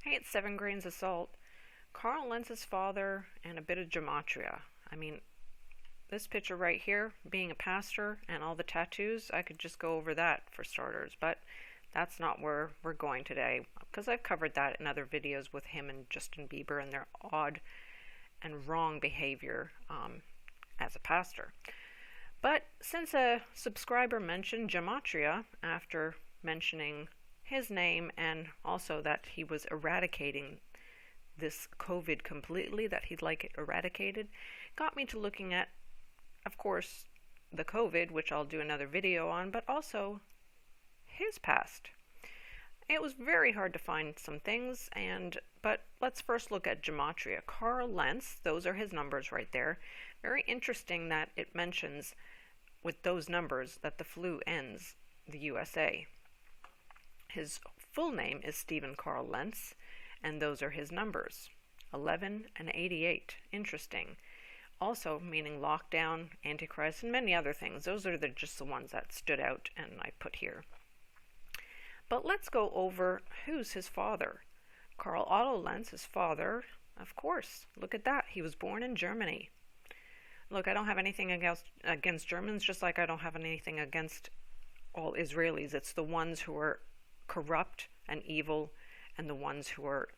Hey, it's 7 grains of salt. Carl Lentz's father and a bit of gematria. I mean, this picture right here, being a pastor and all the tattoos, I could just go over that for starters, but that's not where we're going today, because I've covered that in other videos with him and Justin Bieber and their odd and wrong behavior as a pastor. But since a subscriber mentioned gematria after mentioning his name and also that he was eradicating this COVID completely, that he'd like it eradicated, got me to looking at, of course, the COVID, which I'll do another video on, but also his past. It was very hard to find some things, but let's first look at gematria. Carl Lentz, those are his numbers right there. Very interesting that it mentions with those numbers that the flu ends the USA. His full name is Stephen Carl Lentz, and those are his numbers, 11 and 88. Interesting. Also meaning lockdown, antichrist, and many other things. Those are just the ones that stood out and I put here. But let's go over who's his father. Carl Otto Lentz, his father, of course. Look at that. He was born in Germany. Look, I don't have anything against Germans, just like I don't have anything against all Israelis. It's the ones who are corrupt and evil and the ones who are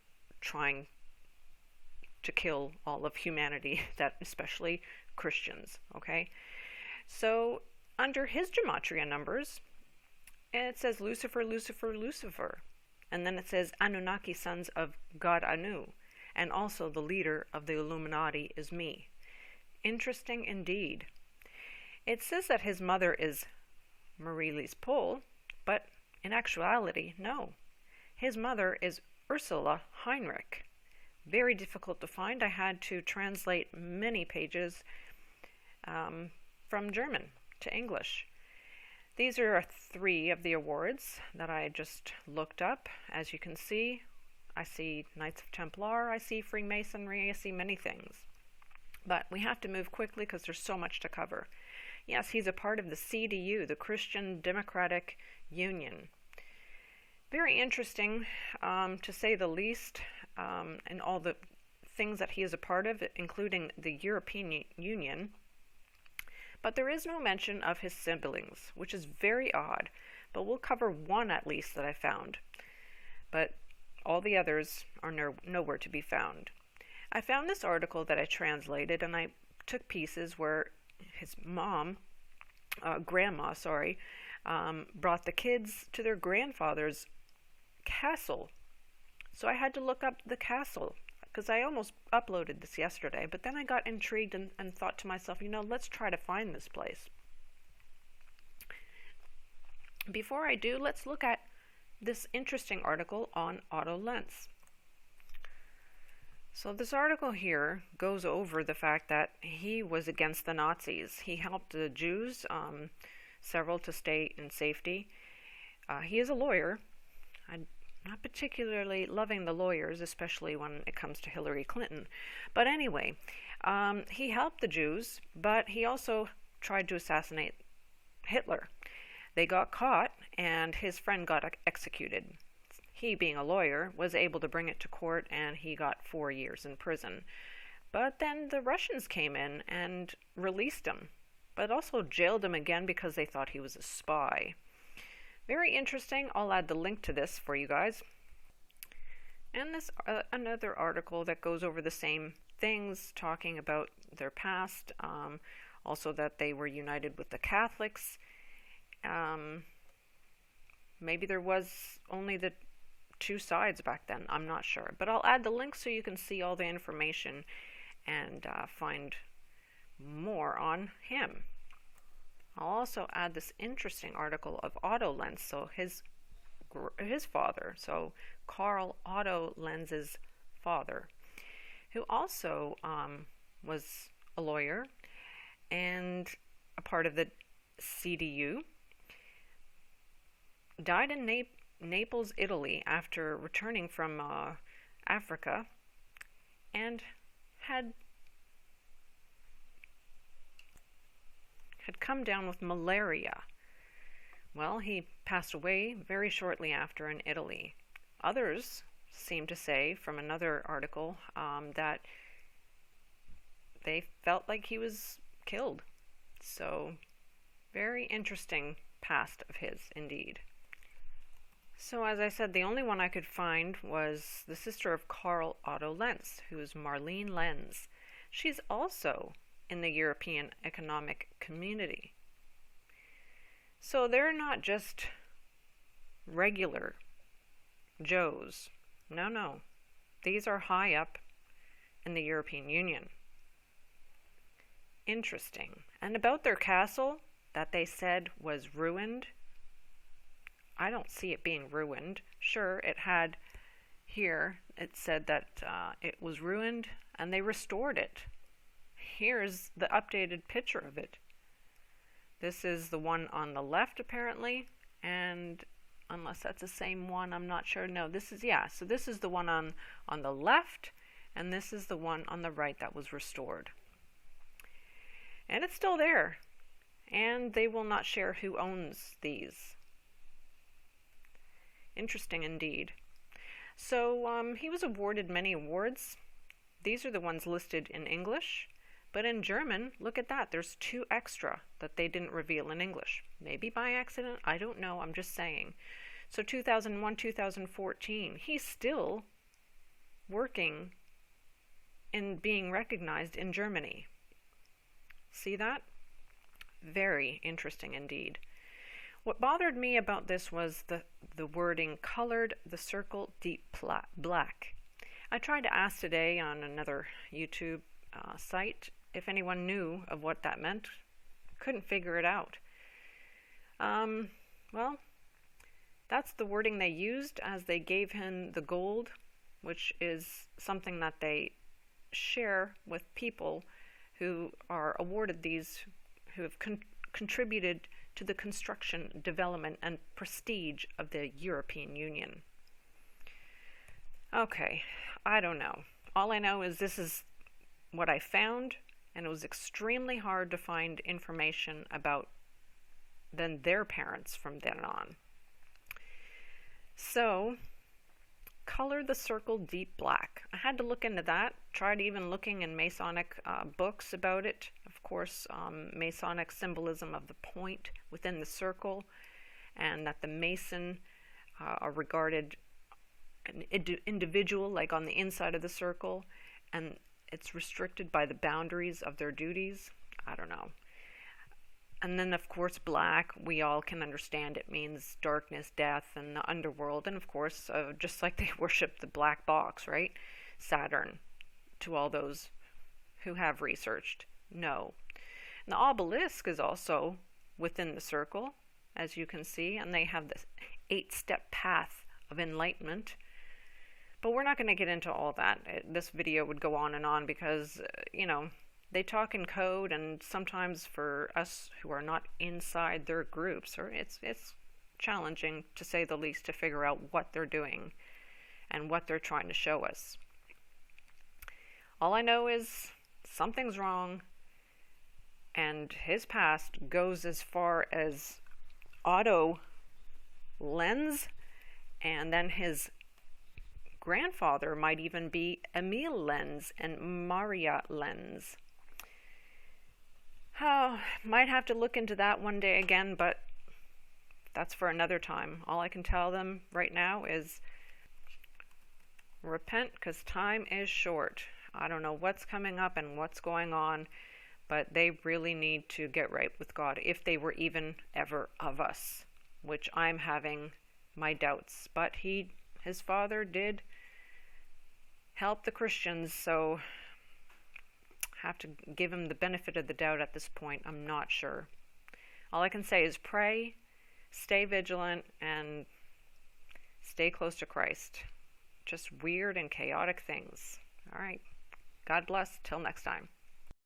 trying to kill all of humanity, that especially Christians, okay? So under his gematria numbers, it says Lucifer, Lucifer, Lucifer. And then it says Anunnaki, sons of God Anu. And also the leader of the Illuminati is me. Interesting indeed. It says that his mother is Marie-Lise Pohl, but in actuality, no. His mother is Ursula Heinrich. Very difficult to find. I had to translate many pages from German to English. These are 3 of the awards that I just looked up. As you can see, I see Knights of Templar, I see Freemasonry, I see many things. But we have to move quickly because there's so much to cover. Yes, he's a part of the CDU, the Christian Democratic Union. Very interesting, to say the least, and all the things that he is a part of, including the European Union. But there is no mention of his siblings, which is very odd. But we'll cover one at least that I found. But all the others are nowhere to be found. I found this article that I translated, and I took pieces where his grandma, brought the kids to their grandfather's castle. So I had to look up the castle, because I almost uploaded this yesterday, but then I got intrigued and thought to myself, let's try to find this place. Before I do, let's look at this interesting article on Otto Lentz. So this article here goes over the fact that he was against the Nazis. He helped the Jews, several, to stay in safety. He is a lawyer. I'm not particularly loving the lawyers, especially when it comes to Hillary Clinton. But anyway, he helped the Jews, but he also tried to assassinate Hitler. They got caught, and his friend got executed. He, being a lawyer, was able to bring it to court, and he got 4 years in prison. But then the Russians came in and released him, but also jailed him again because they thought he was a spy. Very interesting. I'll add the link to this for you guys. And this another article that goes over the same things, talking about their past, also that they were united with the Catholics. Maybe there was only the 2 sides back then, I'm not sure. But I'll add the link so you can see all the information and find more on him. I'll also add this interesting article of Otto Lentz, so his father, so Carl Otto Lentz's father, who also was a lawyer and a part of the CDU, died in Naples, Italy, after returning from Africa, and had come down with malaria. Well, he passed away very shortly after in Italy. Others seem to say from another article that they felt like he was killed. So, very interesting past of his, indeed. So, as I said, the only one I could find was the sister of Carl Otto Lentz, who is Marlene Lenz. She's also in the European Economic Community. So they're not just regular Joes. No. These are high up in the European Union. Interesting. And about their castle that they said was ruined, I don't see it being ruined. Sure, it had here, it said that it was ruined and they restored it. Here's the updated picture of it. This is the one on the left, apparently, and unless that's the same one, I'm not sure. No, this is, yeah, so this is the one on the left, and this is the one on the right that was restored. And it's still there, and they will not share who owns these. Interesting indeed. So he was awarded many awards. These are the ones listed in English. But in German, look at that, there's 2 extra that they didn't reveal in English. Maybe by accident, I don't know, I'm just saying. So 2001, 2014, he's still working and being recognized in Germany. See that? Very interesting indeed. What bothered me about this was the wording, colored the circle deep black. I tried to ask today on another YouTube site if anyone knew of what that meant. Couldn't figure it out. Well, that's the wording they used as they gave him the gold, which is something that they share with people who are awarded these, who have contributed to the construction, development, and prestige of the European Union. Okay, I don't know. All I know is this is what I found, and it was extremely hard to find information about their parents from then on. So, color the circle deep black. I had to look into that, tried even looking in Masonic books about it. Of course, Masonic symbolism of the point within the circle, and that the Mason are regarded an individual, like on the inside of the circle, and it's restricted by the boundaries of their duties. I don't know. And then, of course, black, we all can understand it means darkness, death, and the underworld. And, of course, just like they worship the black box, right? Saturn, to all those who have researched, know. And the obelisk is also within the circle, as you can see, and they have this 8-step path of enlightenment. But we're not going to get into all that. This video would go on and on because, they talk in code, and sometimes for us who are not inside their groups, it's challenging, to say the least, to figure out what they're doing and what they're trying to show us. All I know is something's wrong, and his past goes as far as Otto Lentz, and then his grandfather might even be Emil Lentz and Maria Lentz. Might have to look into that one day again, but that's for another time. All I can tell them right now is repent, because time is short. I don't know what's coming up and what's going on, but they really need to get right with God, if they were even ever of us, which I'm having my doubts. But his father did help the Christians, so have to give him the benefit of the doubt at this point. I'm not sure. All I can say is pray, stay vigilant, and stay close to Christ. Just weird and chaotic things. All right. God bless. Till next time.